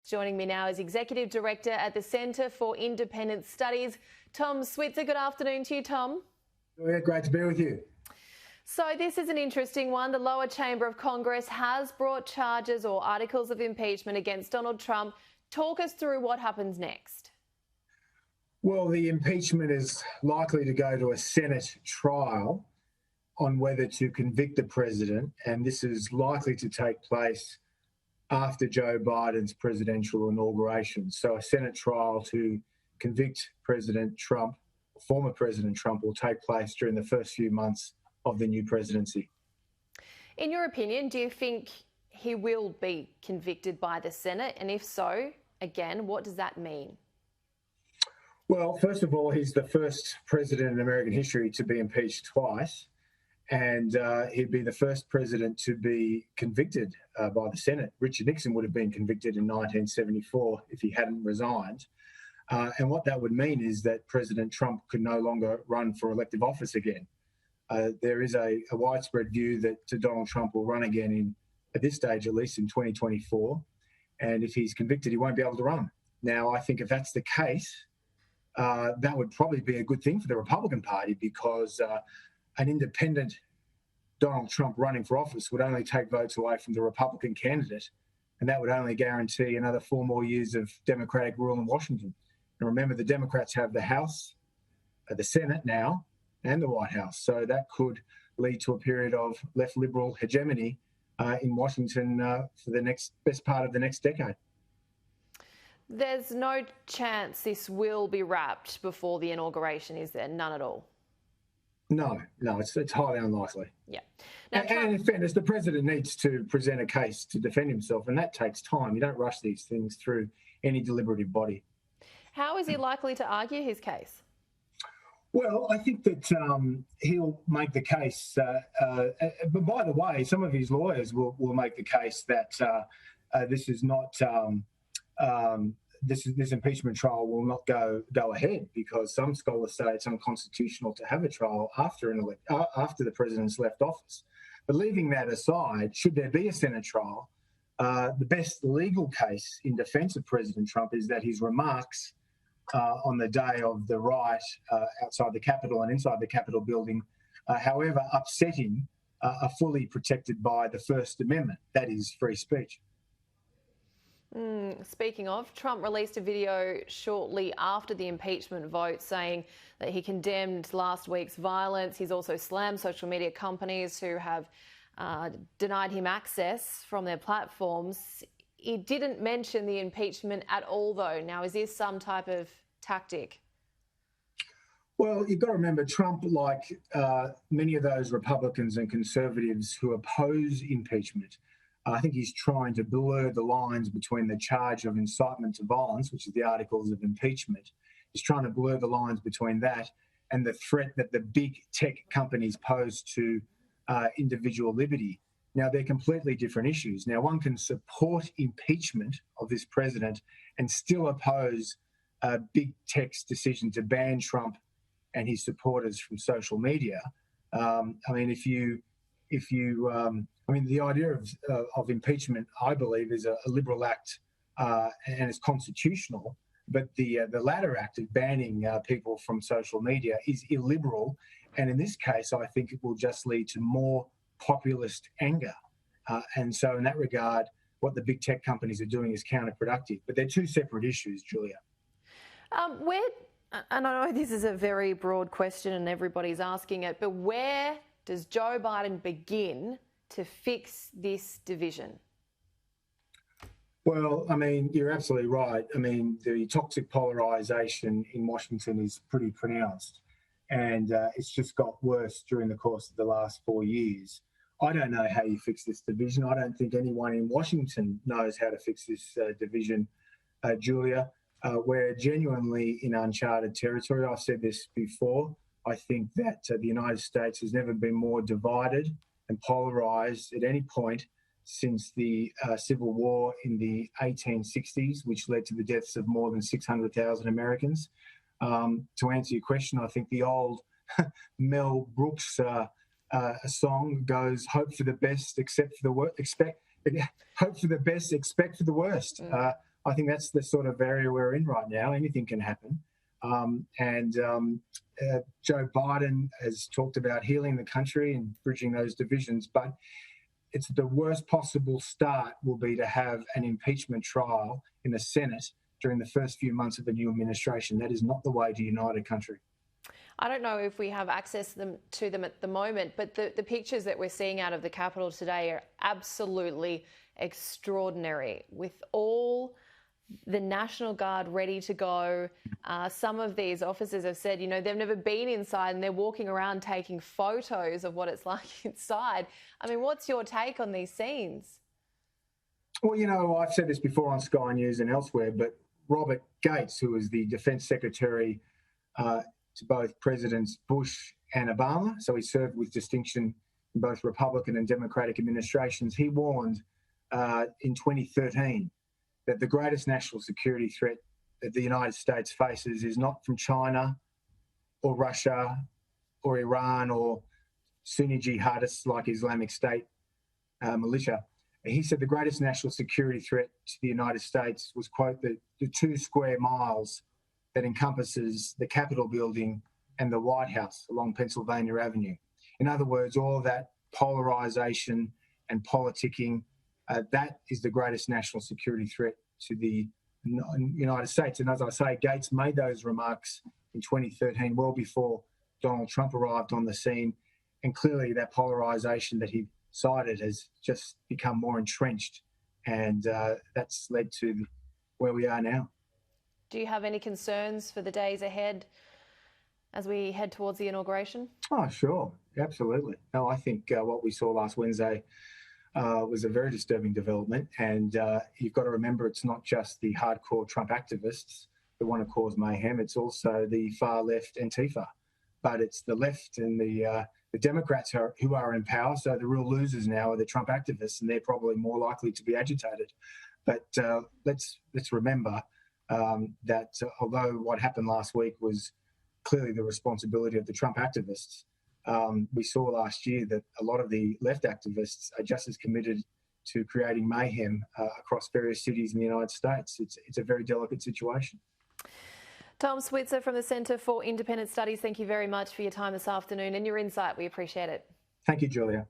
Joining me now is Executive Director at the Centre for Independent Studies, Tom Switzer. Good afternoon to you, Tom. Yeah, great to be with you. So this is an interesting one. The lower chamber of Congress has brought charges or articles of impeachment against Donald Trump. Talk us through what happens next. Well, the impeachment is likely to go to a Senate trial on whether to convict the president, and this is likely to take place after Joe Biden's presidential inauguration. So a Senate trial to convict President Trump, former President Trump, will take place during the first few months of the new presidency. In your opinion, do you think he will be convicted by the Senate? And if so, again, what does that mean? Well, first of all, he's the first president in American history to be impeached twice. And he'd be the first president to be convicted by the Senate. Richard Nixon would have been convicted in 1974 if he hadn't resigned. And what that would mean is that President Trump could no longer run for elective office again. There is a widespread view that Donald Trump will run again at this stage, at least in 2024. And if he's convicted, he won't be able to run. Now, I think if that's the case, that would probably be a good thing for the Republican Party, because an independent Donald Trump running for office would only take votes away from the Republican candidate, and that would only guarantee another 4 more years of Democratic rule in Washington. And remember, the Democrats have the House, the Senate now, and the White House. So that could lead to a period of left liberal hegemony in Washington for the best part of the next decade. There's no chance this will be wrapped before the inauguration, is there? None at all? No, it's highly unlikely. Yeah. Now, and in fairness, the president needs to present a case to defend himself, and that takes time. You don't rush these things through any deliberative body. How is he likely to argue his case? Well, I think that he'll make the case. But by the way, some of his lawyers will make the case that this is not. This impeachment trial will not go ahead, because some scholars say it's unconstitutional to have a trial after the president's left office. But leaving that aside, should there be a Senate trial, the best legal case in defence of President Trump is that his remarks on the day of the riot outside the Capitol and inside the Capitol building, however upsetting, are fully protected by the First Amendment. That is free speech. Speaking of, Trump released a video shortly after the impeachment vote saying that he condemned last week's violence. He's also slammed social media companies who have denied him access from their platforms. He didn't mention the impeachment at all, though. Now, is this some type of tactic? Well, you've got to remember, Trump, like many of those Republicans and conservatives who oppose impeachment, I think he's trying to blur the lines between the charge of incitement to violence, which is the articles of impeachment. He's trying to blur the lines between that and the threat that the big tech companies pose to individual liberty. Now, they're completely different issues. Now, one can support impeachment of this president and still oppose big tech's decision to ban Trump and his supporters from social media. The idea of impeachment, I believe, is a liberal act and it's constitutional. But the latter act of banning people from social media is illiberal. And in this case, I think it will just lead to more populist anger. And so in that regard, what the big tech companies are doing is counterproductive. But they're two separate issues, Julia. And I know this is a very broad question and everybody's asking it, but where does Joe Biden begin to fix this division? Well, you're absolutely right. The toxic polarisation in Washington is pretty pronounced, and it's just got worse during the course of the last 4 years. I don't know how you fix this division. I don't think anyone in Washington knows how to fix this division, Julia. We're genuinely in uncharted territory. I've said this before. I think that the United States has never been more divided and polarised at any point since the Civil War in the 1860s, which led to the deaths of more than 600,000 Americans. To answer your question, I think the old Mel Brooks song goes, "Hope for the best, hope for the best, expect for the worst." I think that's the sort of area we're in right now. Anything can happen. Joe Biden has talked about healing the country and bridging those divisions, but it's the worst possible start will be to have an impeachment trial in the Senate during the first few months of the new administration. That is not the way to unite a country. I don't know if we have access to them at the moment, but the pictures that we're seeing out of the Capitol today are absolutely extraordinary, with all the National Guard ready to go. Some of these officers have said, they've never been inside and they're walking around taking photos of what it's like inside. I mean, what's your take on these scenes? Well, I've said this before on Sky News and elsewhere, but Robert Gates, who was the Defence Secretary to both Presidents Bush and Obama, so he served with distinction in both Republican and Democratic administrations, he warned in 2013 that the greatest national security threat that the United States faces is not from China or Russia or Iran or Sunni jihadists like Islamic State militia. He said the greatest national security threat to the United States was, quote, the 2 square miles that encompasses the Capitol building and the White House along Pennsylvania Avenue. In other words, all of that polarization and politicking, that is the greatest national security threat to the United States. And as I say, Gates made those remarks in 2013, well before Donald Trump arrived on the scene. And clearly that polarization that he cited has just become more entrenched. And that's led to where we are now. Do you have any concerns for the days ahead as we head towards the inauguration? Oh, sure. Absolutely. No, I think what we saw last Wednesday was a very disturbing development. And you've got to remember, it's not just the hardcore Trump activists that want to cause mayhem. It's also the far left Antifa. But it's the left and the Democrats who are in power. So the real losers now are the Trump activists, and they're probably more likely to be agitated. But let's remember that although what happened last week was clearly the responsibility of the Trump activists, we saw last year that a lot of the left activists are just as committed to creating mayhem across various cities in the United States. It's a very delicate situation. Tom Switzer from the Centre for Independent Studies, thank you very much for your time this afternoon and your insight. We appreciate it. Thank you, Julia.